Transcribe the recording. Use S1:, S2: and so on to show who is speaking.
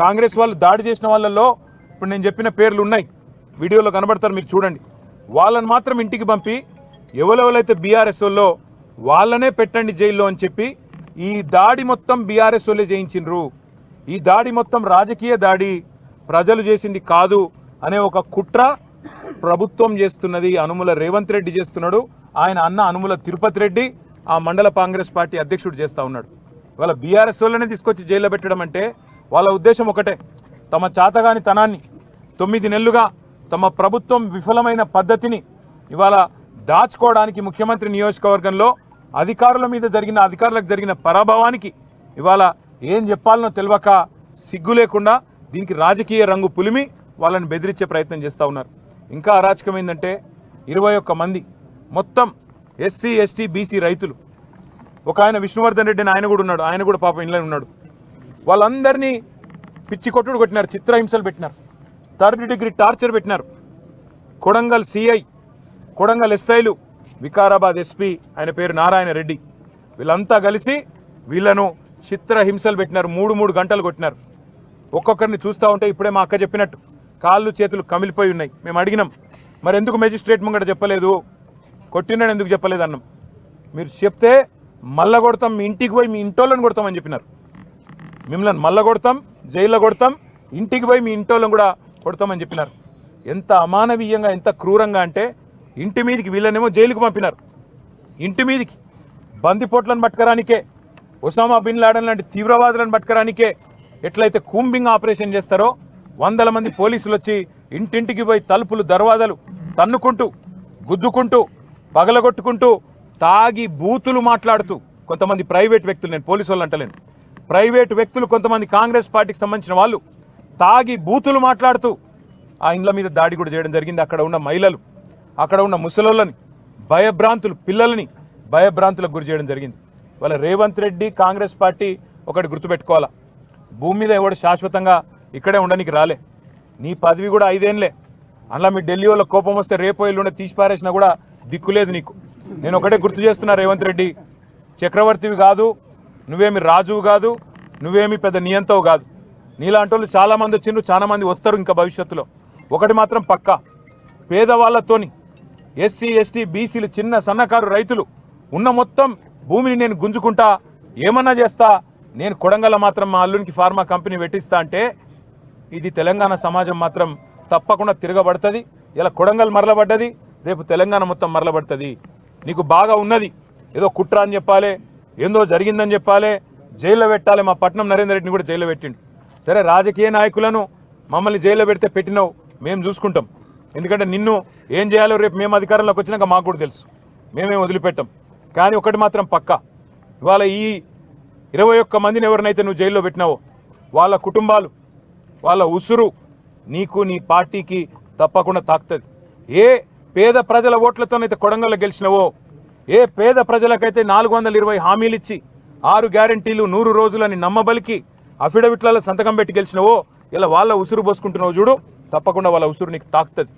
S1: కాంగ్రెస్ వాళ్ళు దాడి చేసిన వాళ్ళల్లో ఇప్పుడు నేను చెప్పిన పేర్లు ఉన్నాయి, వీడియోలో కనబడతారు, మీరు చూడండి. వాళ్ళని మాత్రం ఇంటికి పంపి ఎవరెవరైతే బీఆర్ఎస్ వాళ్ళో వాళ్ళనే పెట్టండి జైల్లో అని చెప్పి ఈ దాడి మొత్తం బీఆర్ఎస్ వాళ్ళే చేయించిండ్రు. ఈ దాడి మొత్తం రాజకీయ దాడి, ప్రజలు చేసింది కాదు అనే ఒక కుట్ర ప్రభుత్వం చేస్తున్నది. అనుముల రేవంత్ రెడ్డి చేస్తున్నాడు, ఆయన అన్న అనుముల తిరుపతి రెడ్డి ఆ మండల కాంగ్రెస్ పార్టీ అధ్యక్షుడు చేస్తూ ఉన్నాడు. ఇవాళ బీఆర్ఎస్ వాళ్ళనే తీసుకొచ్చి జైల్లో పెట్టడం అంటే వాళ్ళ ఉద్దేశం ఒకటే, తమ చాతగాని తనాన్ని 9 నెలలుగా తమ ప్రభుత్వం విఫలమైన పద్ధతిని ఇవాళ దాచుకోవడానికి ముఖ్యమంత్రి నియోజకవర్గంలో అధికారులకు జరిగిన పరాభవానికి ఇవాళ ఏం చెప్పాలనో తెలియక సిగ్గు లేకుండా దీనికి రాజకీయ రంగు పులిమి వాళ్ళని బెదిరించే ప్రయత్నం చేస్తూ ఉన్నారు. ఇంకా అరాచకం ఏంటంటే 21 మంది మొత్తం ఎస్సీ ఎస్టీ బీసీ రైతులు, ఒక ఆయన విష్ణువర్ధన్ రెడ్డి అని ఆయన కూడా ఉన్నాడు, ఆయన కూడా పాపం ఇంట్లో ఉన్నాడు. వాళ్ళందరినీ పిచ్చి కొట్టుడు కొట్టినారు, చిత్రహింసలు పెట్టినారు, 3rd డిగ్రీ టార్చర్ పెట్టినారు. కొడంగల్ సిఐ, కొడంగల్ ఎస్ఐలు, వికారాబాద్ ఎస్పీ ఆయన పేరు నారాయణ రెడ్డి, వీళ్ళంతా కలిసి వీళ్ళను చిత్రహింసలు పెట్టినారు. 3 గంటలు కొట్టినారు. ఒక్కొక్కరిని చూస్తూ ఉంటే ఇప్పుడే మా అక్క చెప్పినట్టు కాళ్ళు చేతులు కమిలిపోయి ఉన్నాయి. మేము అడిగినాం, మరి ఎందుకు మెజిస్ట్రేట్ ముంగట చెప్పలేదు, కొట్టినాడు ఎందుకు చెప్పలేదు అన్నాం. మీరు చెప్తే మల్ల కొడతాం, మీ ఇంటికి పోయి మీ ఇంటోళ్ళని కొడతామని చెప్పినారు. మిమ్మల్ని మల్ల కొడతాం, జైల్లో కొడతాం, ఇంటికి పోయి మీ ఇంటోళ్ళని కూడా కొడతామని చెప్పినారు. ఎంత అమానవీయంగా, ఎంత క్రూరంగా అంటే ఇంటి మీదికి వీళ్ళనేమో జైలుకు పంపినారు. ఇంటి మీదికి బందిపోట్లను పట్టుకరానికే, ఒసామా బిన్ లాడెన్ లాంటి తీవ్రవాదులను పట్టుకరానికే ఎట్లయితే కూంబింగ్ ఆపరేషన్ చేస్తారో 100 మంది పోలీసులు వచ్చి ఇంటింటికి పోయి తలుపులు దర్వాజాలు తన్నుకుంటూ, గుద్దుకుంటూ, పగలగొట్టుకుంటూ, తాగి బూతులు మాట్లాడుతూ కొంతమంది ప్రైవేట్ వ్యక్తులు, నేను పోలీసు వాళ్ళు అంటలేను, ప్రైవేట్ వ్యక్తులు కొంతమంది కాంగ్రెస్ పార్టీకి సంబంధించిన వాళ్ళు తాగి బూతులు మాట్లాడుతూ ఆ ఇండ్ల మీద దాడి కూడా చేయడం జరిగింది. అక్కడ ఉన్న మహిళలు, అక్కడ ఉన్న ముసలోళ్ళని భయభ్రాంతులు, పిల్లలని భయభ్రాంతులకు గురి చేయడం జరిగింది. వాళ్ళ రేవంత్ రెడ్డి కాంగ్రెస్ పార్టీ ఒకటి గుర్తుపెట్టుకోవాలా, భూమి మీద ఎవడు శాశ్వతంగా ఇక్కడే ఉండడానికి రాలే. నీ పదవి కూడా 5 ఏళ్ళే. అందులో మీ ఢిల్లీ వాళ్ళ కోపం వస్తే రేపో ఎల్లుండే తీసి పారేసినా కూడా దిక్కులేదు నీకు. నేను ఒకటే గుర్తు చేస్తున్నా, రేవంత్ రెడ్డి చక్రవర్తివి కాదు, నువ్వేమి రాజువు కాదు, నువ్వేమి పెద్ద నియంతవు కాదు. నీలాంటి వాళ్ళు చాలామంది వచ్చిండ్రు, చాలా మంది వస్తారు ఇంకా భవిష్యత్తులో. ఒకటి మాత్రం పక్కా, పేదవాళ్లతోని ఎస్సీ ఎస్టీ బీసీలు, చిన్న సన్నకారు రైతులు ఉన్న మొత్తం భూమిని నేను గుంజుకుంటా, ఏమన్నా చేస్తా, నేను కొడంగల్ మాత్రం మా అల్లునికి ఫార్మా కంపెనీ పెట్టిస్తా అంటే ఇది తెలంగాణ సమాజం మాత్రం తప్పకుండా తిరగబడుతుంది. ఇలా కొడంగల్ మరలబడ్డది, రేపు తెలంగాణ మొత్తం మరలబడుతుంది. నీకు బాగా ఉన్నది, ఏదో కుట్ర అని చెప్పాలి, ఏందో జరిగిందని చెప్పాలి, జైల్లో పెట్టాలి. మా పట్నం నరేందర్ రెడ్డిని కూడా జైల్లో పెట్టిండు. సరే, రాజకీయ నాయకులను మమ్మల్ని జైల్లో పెడితే పెట్టినావు, మేము చూసుకుంటాం. ఎందుకంటే నిన్ను ఏం చేయాలో రేపు మేము అధికారంలోకి వచ్చినాక మాకు కూడా తెలుసు, మేమేం వదిలిపెట్టాం. కానీ ఒకటి మాత్రం పక్కా, ఇవాళ ఈ 21 మందిని ఎవరినైతే నువ్వు జైల్లో పెట్టినావో వాళ్ళ కుటుంబాలు, వాళ్ళ ఉసురు నీకు, నీ పార్టీకి తప్పకుండా తాకుతుంది. ఏ పేద ప్రజల ఓట్లతోనైతే కొడంగల్లో గెలిచినవో, ఏ పేద ప్రజలకైతే 420 హామీలు ఇచ్చి 6 గ్యారంటీలు 100 రోజులని నమ్మబలికి అఫిడవిట్లలో సంతకం పెట్టి గెలిచినవో, ఇలా వాళ్ళ ఉసురు పోసుకుంటున్నావు చూడు, తప్పకుండా వాళ్ళ ఉసురు నీకు తాకుతుంది.